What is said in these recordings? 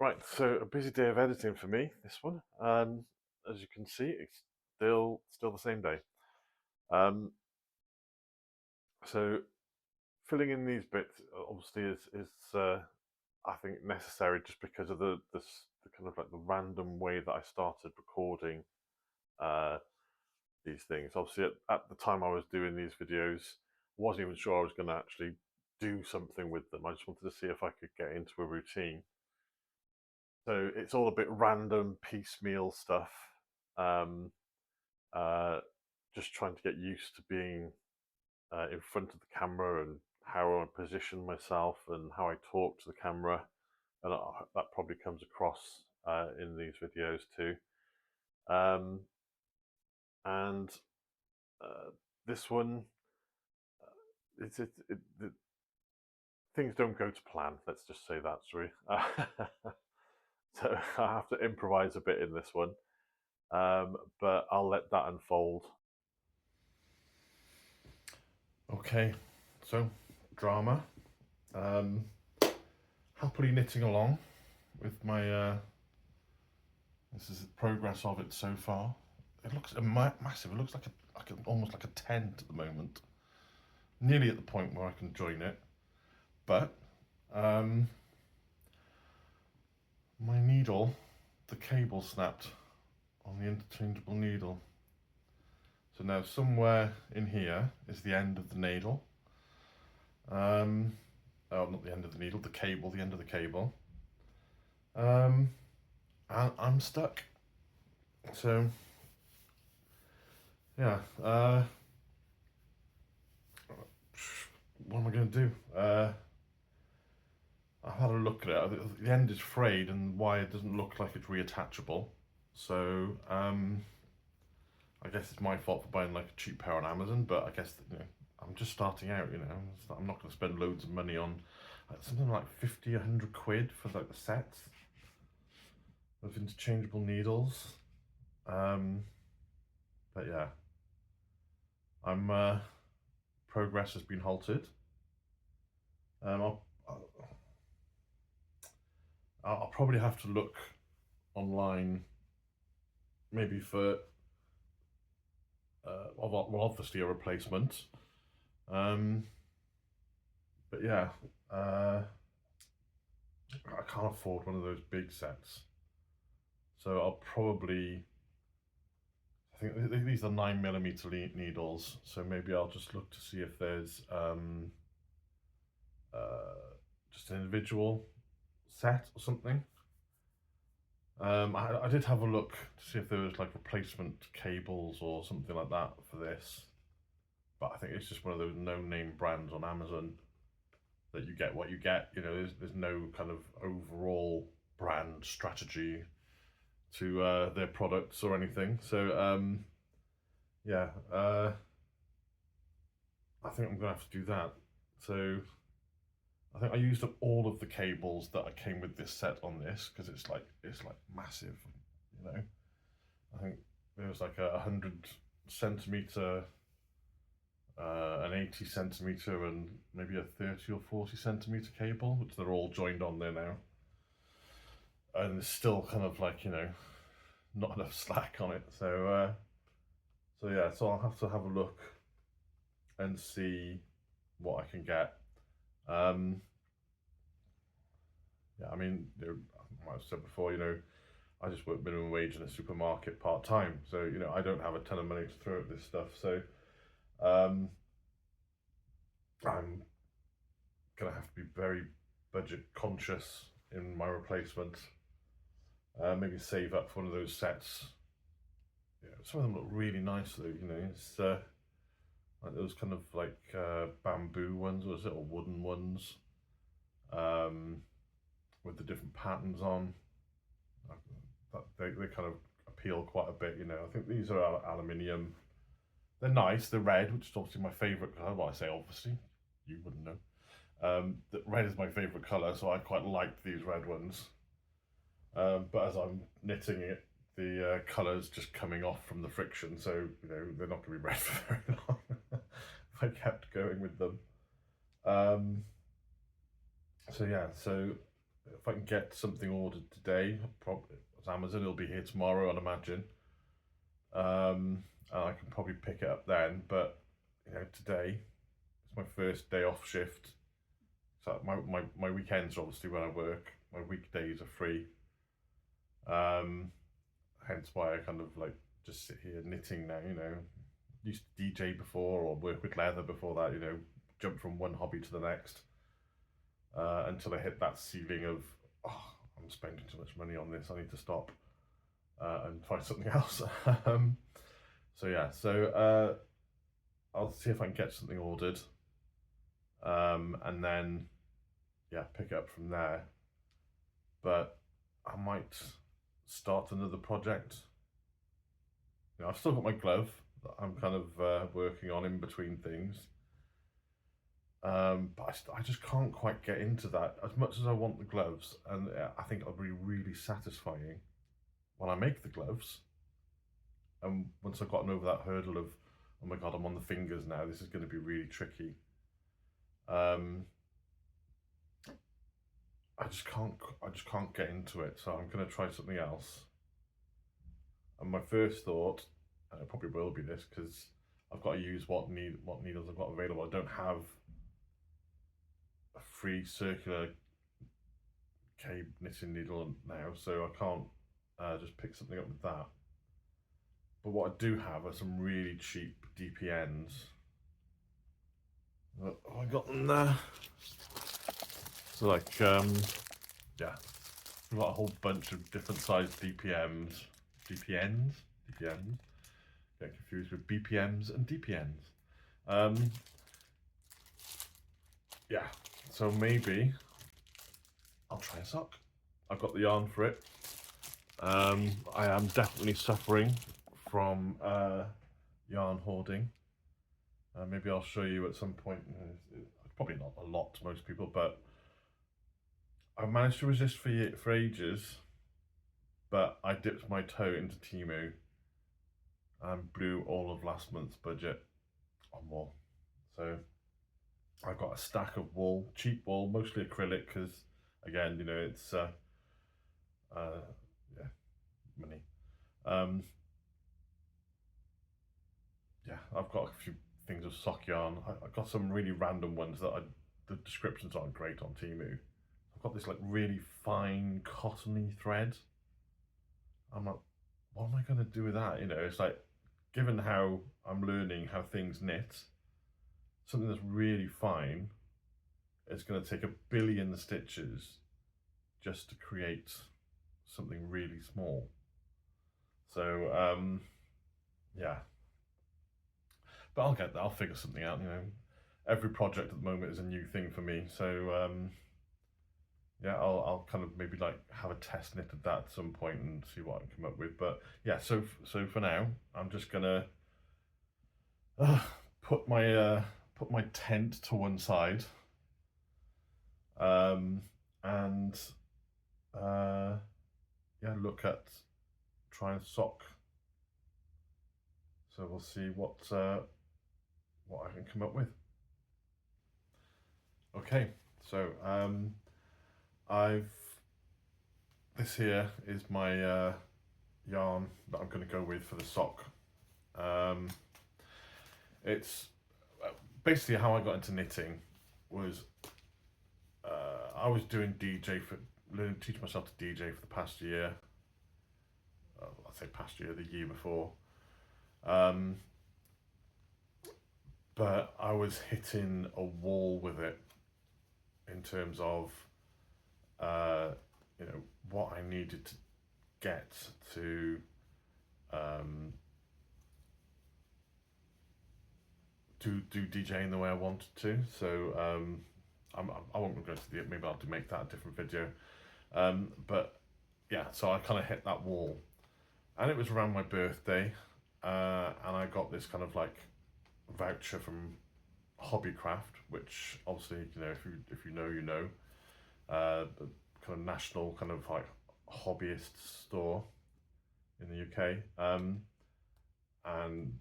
Right, so a busy day of editing for me, this one. As you can see, it's still the same day. Um, so filling in these bits obviously is I think necessary just because of the kind of like the random way that I started recording uh, these things. Obviously, at the time I was doing these videos, I wasn't even sure I was going to actually do something with them. I just wanted to see if I could get into a routine. So it's all a bit random, piecemeal stuff. Um, uh, just trying to get used to being in front of the camera and how I position myself and how I talk to the camera, and that probably comes across in these videos too. Um, and uh, this one, the things don't go to plan. Let's just say that, sorry. So I have to improvise a bit in this one, but I'll let that unfold. Okay, so drama. Um, Happily knitting along with my. This is the progress of it so far. It looks massive. It looks like almost like a tent at the moment. Nearly at the point where I can join it, but um, my needle, the cable snapped on the interchangeable needle. So now somewhere in here is the end of the needle. Oh, not the end of the needle, the cable, the end of the cable. And I'm stuck. So, yeah, what am I going to do? I've had a look at it. The end is frayed and the wire doesn't look like it's reattachable. So, I guess it's my fault for buying like a cheap pair on Amazon, but I guess, I'm just starting out, I'm not going to spend loads of money on something like 50, 100 quid for like the sets of interchangeable needles. But yeah, progress has been halted. I'll probably have to look online, maybe for well, obviously a replacement. But yeah, I can't afford one of those big sets, so I'll probably. I think these are 9mm needles, so maybe I'll just look to see if there's just an individual set or something. I did have a look to see if there was like replacement cables or something like that for this, but I think it's just one of those no-name brands on Amazon that you get what you get. There's no kind of overall brand strategy to their products or anything. So yeah, I think I'm gonna have to do that. So I think I used up all of the cables that I came with this set on this because it's like massive, I think there was like 100 centimeter, an 80 centimeter, and maybe a 30 or 40 centimeter cable, which they're all joined on there now. And there's still kind of like not enough slack on it. So yeah, so I'll have to have a look and see what I can get. Yeah, I mean, I might have said before, I just work minimum wage in a supermarket part time, so I don't have a ton of money to throw at this stuff. So I'm gonna have to be very budget conscious in my replacement. Maybe save up for one of those sets. Yeah, some of them look really nice though. It's like those kind of like bamboo ones, or is it, or wooden ones, with the different patterns on. They kind of appeal quite a bit. I think these are aluminium. They're nice. They're red, which is obviously my favourite colour. Well, I say obviously, you wouldn't know. Red is my favourite colour, so I quite like these red ones. But as I'm knitting it, the colour's just coming off from the friction, so they're not going to be red for very long if I kept going with them. So yeah, so if I can get something ordered today, probably Amazon, it'll be here tomorrow, I'd imagine. And I can probably pick it up then. But today it's my first day off shift. So my weekends are obviously when I work. My weekdays are free. Um, Hence why I kind of like just sit here knitting now. Used to DJ before or work with leather before that. Jump from one hobby to the next until I hit that ceiling of, oh, I'm spending too much money on this. I need to stop and find something else. So yeah, I'll see if I can get something ordered, and then yeah, pick it up from there. But I might start another project. I've still got my glove that I'm kind of working on in between things. But I just can't quite get into that as much as I want the gloves, and I think it'll be really satisfying when I make the gloves. And once I've gotten over that hurdle of, oh my god, I'm on the fingers now, this is going to be really tricky. I just can't get into it, so I'm going to try something else. And my first thought, and it probably will be this, because I've got to use what needles I've got available. I don't have a free circular K knitting needle now, so I can't just pick something up with that. But what I do have are some really cheap DPNs. Oh, I got them there. So like, yeah, we've got a whole bunch of different sized DPNs. Get confused with BPMs and DPNs. Yeah, so maybe I'll try a sock. I've got the yarn for it. I am definitely suffering from yarn hoarding. Maybe I'll show you at some point. Probably not a lot to most people, but I managed to resist for ages. But I dipped my toe into Temu and blew all of last month's budget or more. So I've got a stack of wool, cheap wool, mostly acrylic, because again, it's yeah, money. Yeah, I've got a few things of sock yarn. I've got some really random ones that the descriptions aren't great on Temu. I've got this like really fine cottony thread. I'm like, what am I going to do with that? It's like, given how I'm learning how things knit, something that's really fine, it's going to take 1 billion stitches just to create something really small. So, yeah. But I'll get that. I'll figure something out. Every project at the moment is a new thing for me. So, yeah, I'll kind of maybe like have a test knit of that at some point and see what I can come up with. But yeah, so for now, I'm just gonna put my tent to one side, and yeah, look at trying sock. So we'll see what I can come up with. Okay, so this here is my yarn that I'm going to go with for the sock. It's basically how I got into knitting was I was doing teaching myself to DJ for the past year. I'd say past year, the year before. But I was hitting a wall with it in terms of what I needed to get to do DJing the way I wanted to. So I won't go into maybe I'll make that a different video. But yeah, so I kind of hit that wall, and it was around my birthday, and I got this kind of like voucher from Hobbycraft, which obviously if you know, the kind of national kind of like hobbyist store in the UK, and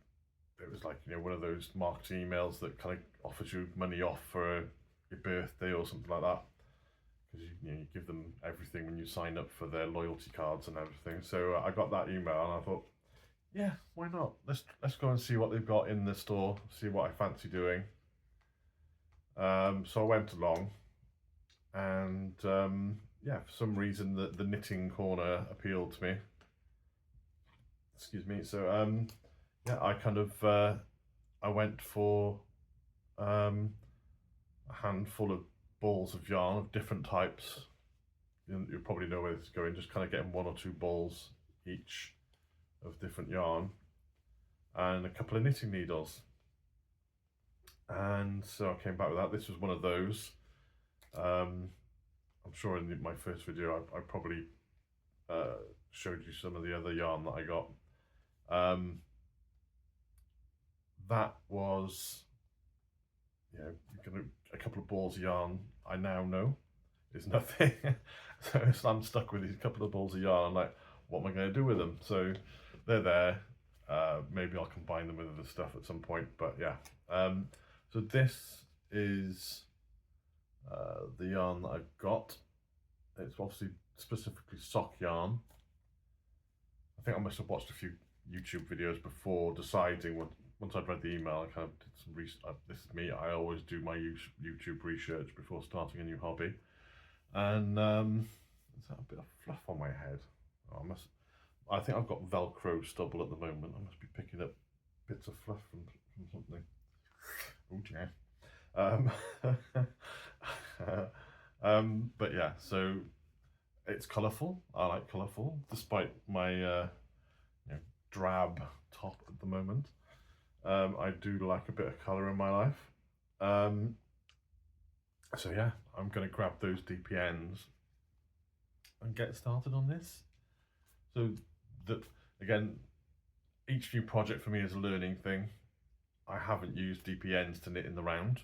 it was like one of those marketing emails that kind of offers you money off for your birthday or something like that. because you give them everything when you sign up for their loyalty cards and everything. So I got that email and I thought, yeah, why not? Let's go and see what they've got in the store, see what I fancy doing. So I went along, and yeah, for some reason the knitting corner appealed to me. Excuse me. So yeah, I kind of I went for a handful of balls of yarn of different types. You'll probably know where this is going. Just kind of getting 1 or 2 balls each of different yarn, and a couple of knitting needles. And so I came back with that. This was one of those. I'm sure in my first video I probably showed you some of the other yarn that I got. That was, a couple of balls of yarn. I now know is nothing. So I'm stuck with these couple of balls of yarn. I'm like, what am I going to do with them? So they're there. Maybe I'll combine them with other stuff at some point. But yeah. So this is the yarn that I've got. It's obviously specifically sock yarn. I think I must have watched a few YouTube videos before deciding once I'd read the email. I kind of did some research. This is me. I always do my YouTube research before starting a new hobby. And is that a bit of fluff on my head? Oh, I think I've got Velcro stubble at the moment. I must be picking up bits of fluff from something. Oh dear. But yeah, so it's colourful. I like colourful, despite my drab top at the moment. I do like a bit of colour in my life. So yeah, I'm going to grab those DPNs and get started on this. So again, each new project for me is a learning thing. I haven't used DPNs to knit in the round.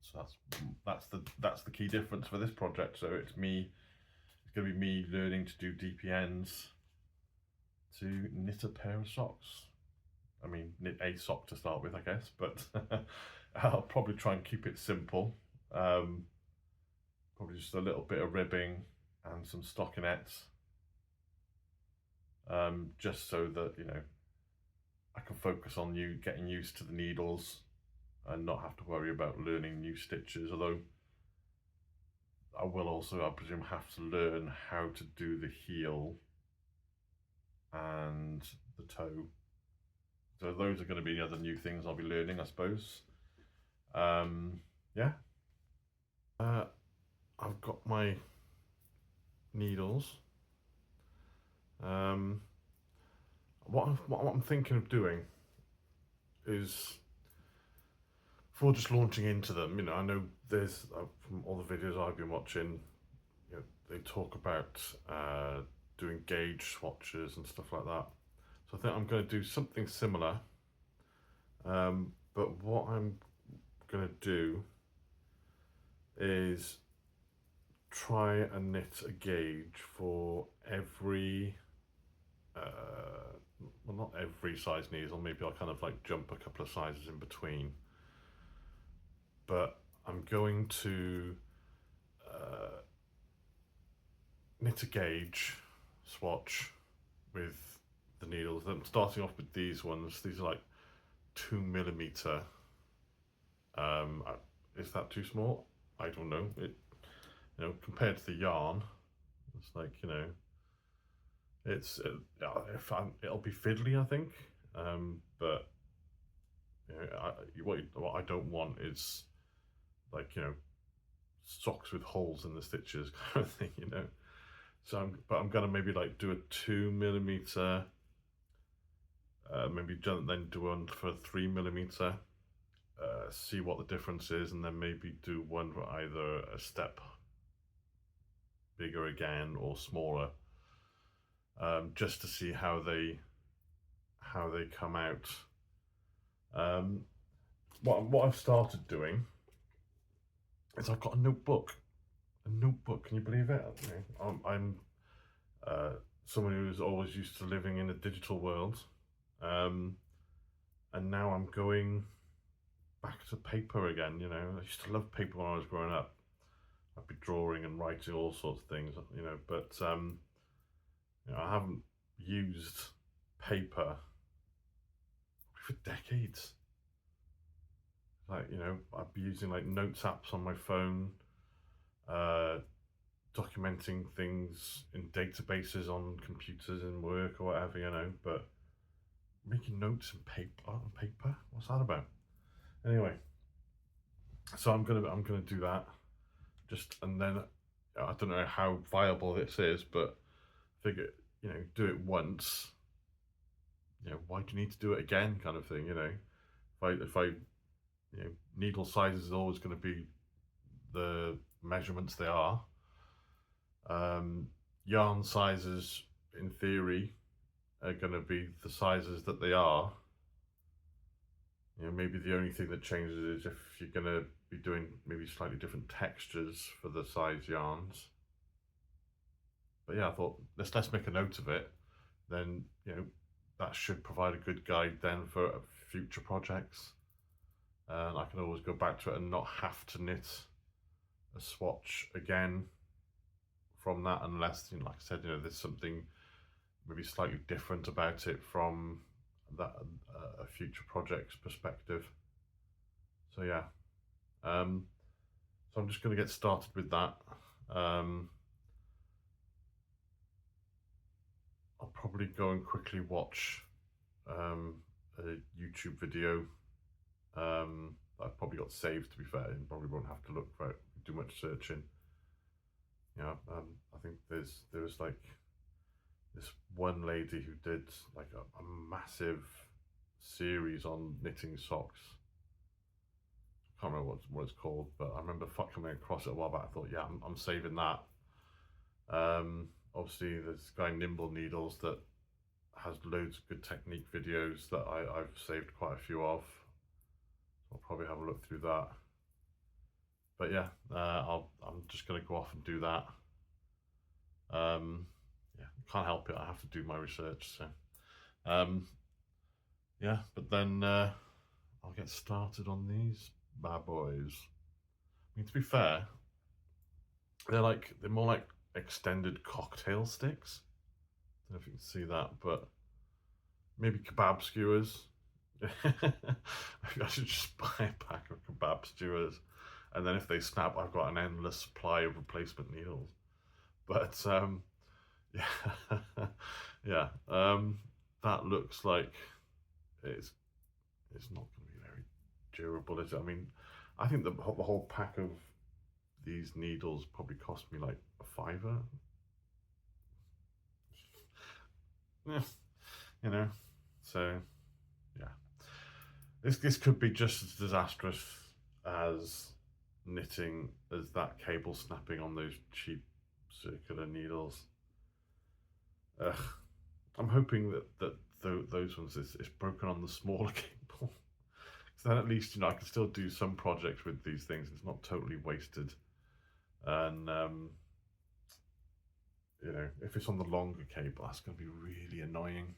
So that's the key difference for this project. So it's going to be me learning to do DPNs to knit a pair of socks. I mean, knit a sock to start with, I guess, but I'll probably try and keep it simple. Probably just a little bit of ribbing and some stockinettes, just so that, I can focus on getting used to the needles and not have to worry about learning new stitches, although I will also, I presume, have to learn how to do the heel and the toe. So those are going to be the other new things I'll be learning, I suppose. Yeah. I've got my needles. What I'm thinking of doing is, before just launching into them, I know there's, from all the videos I've been watching, they talk about doing gauge swatches and stuff like that. So I think I'm going to do something similar, but what I'm going to do is try and knit a gauge for every, well, not every size needle, maybe I'll kind of like jump a couple of sizes in between, but I'm going to knit a gauge swatch with the needles. I'm starting off with these ones. These are like 2mm. Is that too small? I don't know. Compared to the yarn, it's like, it'll be fiddly, I think. But what I don't want is like, socks with holes in the stitches kind of thing, So I'm gonna maybe like do a 2mm, maybe then do one for 3mm, see what the difference is, and then maybe do one for either a step bigger again or smaller, just to see how they come out. What I've started doing is I've got a notebook. Can you believe it? I'm someone who's always used to living in a digital world, and now I'm going back to paper again. I used to love paper when I was growing up. I'd be drawing and writing all sorts of things, but I haven't used paper for decades. Like, I'd be using like notes apps on my phone, uh, documenting things in databases on computers in work or whatever, but making notes in paper, what's that about? Anyway, so I'm gonna do that. And then I don't know how viable this is, but figure, do it once. Why do you need to do it again, kind of thing? If I needle size is always going to be the measurements they are. Yarn sizes, in theory, are going to be the sizes that they are. Maybe the only thing that changes is if you're going to be doing maybe slightly different textures for the size yarns. But yeah, I thought let's make a note of it. Then that should provide a good guide then for future projects. And I can always go back to it and not have to knit a swatch again from that, unless, like I said, there's something maybe slightly different about it from that a future project's perspective. So yeah, so I'm just going to get started with that. I'll probably go and quickly watch a YouTube video that I've probably got saved, to be fair, and probably won't have to look for it, do much searching. I think there was like this one lady who did like a massive series on knitting socks. I can't remember what it's called, but I remember coming across it a while back. I thought, yeah, I'm saving that. Obviously, there's this guy Nimble Needles that has loads of good technique videos that I've saved quite a few of. I'll probably have a look through that. But yeah, I'm just going to go off and do that. Yeah, can't help it. I have to do my research. So, yeah, but then I'll get started on these bad boys. I mean, to be fair, they're more like extended cocktail sticks. I don't know if you can see that, but maybe kebab skewers. I should just buy a pack of kebab skewers, and then if they snap, I've got an endless supply of replacement needles. But yeah, yeah, that looks like it's not going to be very durable, is it? I mean, I think the whole pack of these needles probably cost me like a £5. Yeah, so yeah, this could be just as disastrous as knitting as that cable snapping on those cheap circular needles. Ugh. I'm hoping that those ones is broken on the smaller cable. So then at least I can still do some projects with these things. It's not totally wasted. And if it's on the longer cable, that's going to be really annoying.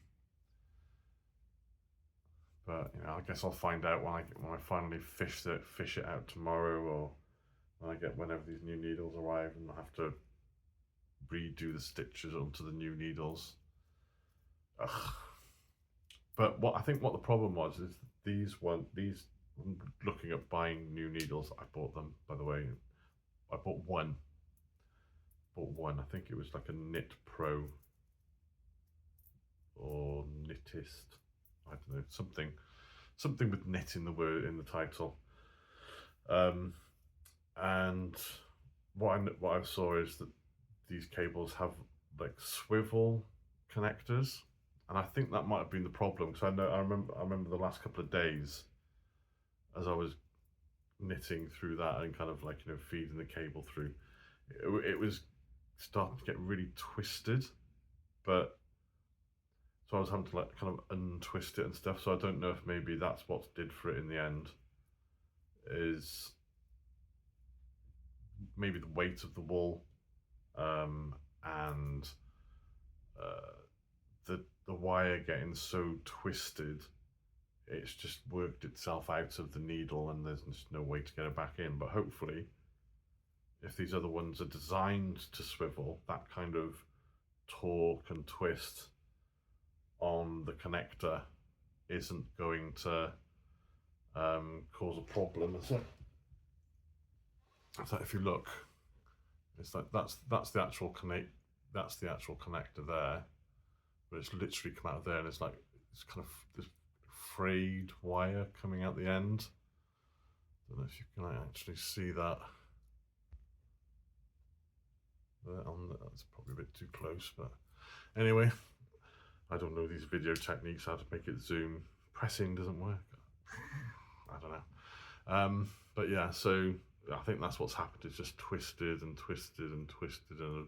But I guess I'll find out when I finally fish it out tomorrow, or whenever these new needles arrive, and I have to redo the stitches onto the new needles. Ugh. But what the problem was is these looking at buying new needles, I bought them, by the way. I bought one. I think it was like a Knit Pro or Knittist. I don't know, something with knit in the title. And what I saw is that these cables have like swivel connectors, and I think that might have been the problem, because I remember the last couple of days as I was knitting through that and kind of like feeding the cable through, it was starting to get really twisted, but so I was having to like kind of untwist it and stuff. So I don't know if maybe that's what did for it in the end, is maybe the weight of the wool, and the wire getting so twisted, it's just worked itself out of the needle, and there's just no way to get it back in. But hopefully if these other ones are designed to swivel, that kind of torque and twist on the connector isn't going to cause a problem, is it? So if you look, it's like that's the actual connector there, but it's literally come out of there, and it's like it's kind of this frayed wire coming out the end. I don't know if you can actually see that. That's probably a bit too close, but anyway, I don't know these video techniques, how to make it zoom. Pressing doesn't work. I don't know. But yeah, so I think that's what's happened. It's just twisted and twisted and twisted, and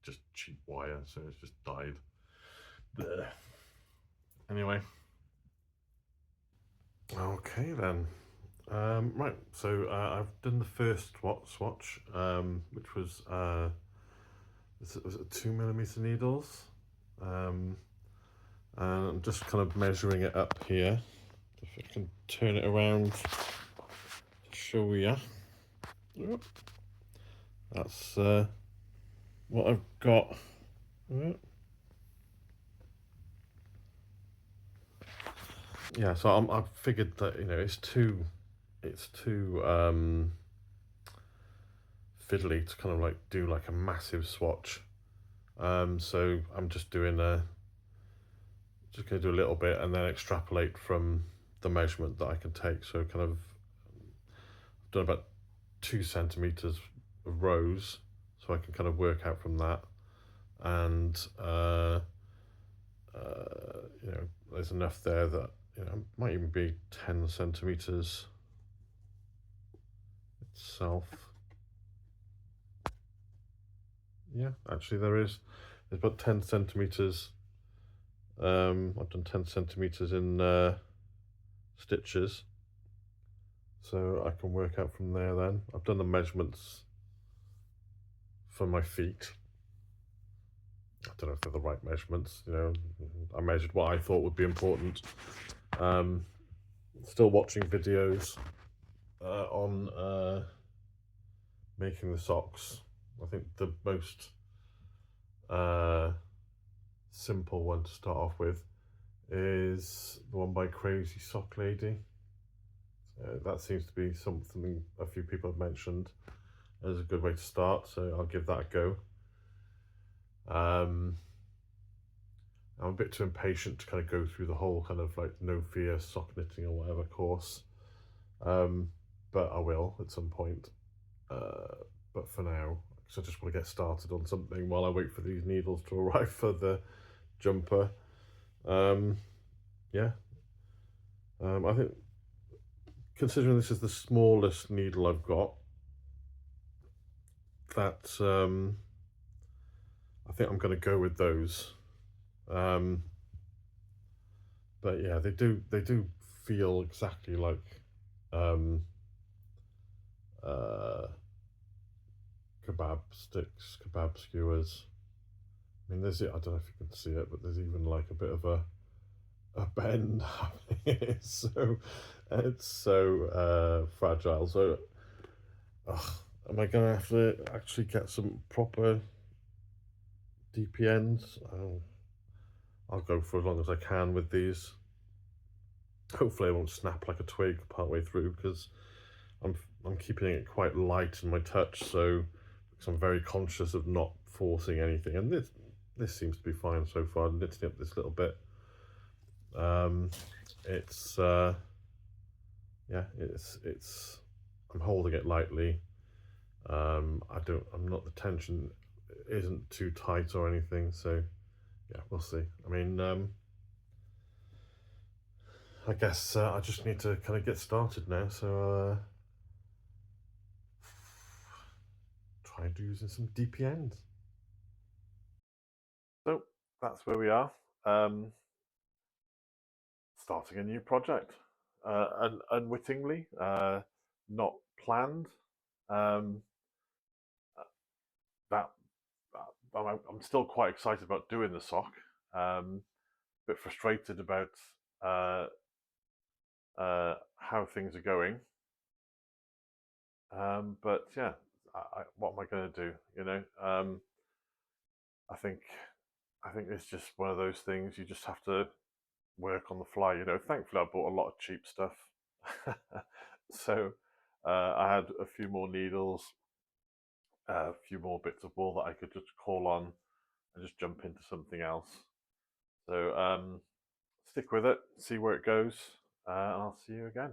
just cheap wire, so it's just died. There. Anyway. Okay then. Right, so I've done the first swatch, which was it 2mm needles, and I'm just kind of measuring it up here. If I can turn it around to show you. That's what I've got. Yeah, so I've figured that it's too fiddly to kind of like do like a massive swatch. So I'm just going to do a little bit and then extrapolate from the measurement that I can take. So kind of I've done about 2 centimeters of rows, so I can kind of work out from that. And there's enough there that might even be 10 centimeters itself. Yeah, actually there's about 10 centimeters. I've done 10 centimeters in stitches, so I can work out from there. Then I've done the measurements for my feet. I don't know if they're the right measurements. I measured what I thought would be important. Still watching videos on making the socks. I think the most simple one to start off with is the one by Crazy Sock Lady. That seems to be something a few people have mentioned as a good way to start, so I'll give that a go. I'm a bit too impatient to kind of go through the whole kind of like no fear sock knitting or whatever course, but I will at some point. But for now, because I just want to get started on something while I wait for these needles to arrive for the jumper. Yeah. I think, considering this is the smallest needle I've got, that I think I'm going to go with those. But yeah, they do feel exactly like kebab sticks, kebab skewers. I mean, I don't know if you can see it, but there's even like a bit of a bend happening. It's so fragile. So, am I gonna have to actually get some proper DPNs? I'll go for as long as I can with these. Hopefully, I won't snap like a twig partway through, because I'm keeping it quite light in my touch, so because I'm very conscious of not forcing anything. And this seems to be fine so far. Knitting up this little bit. It's yeah, it's I'm holding it lightly. I'm not, the tension isn't too tight or anything, so yeah, we'll see. I mean, I guess I just need to kind of get started now, so try and do using some DPNs. So that's where we are. Starting a new project, unwittingly, not planned. That I'm still quite excited about doing the sock. A bit frustrated about how things are going. But yeah, what am I going to do? I think I think it's just one of those things you just have to work on the fly. Thankfully I bought a lot of cheap stuff, so I had a few more needles, a few more bits of wool that I could just call on and just jump into something else. So stick with it, see where it goes, and I'll see you again.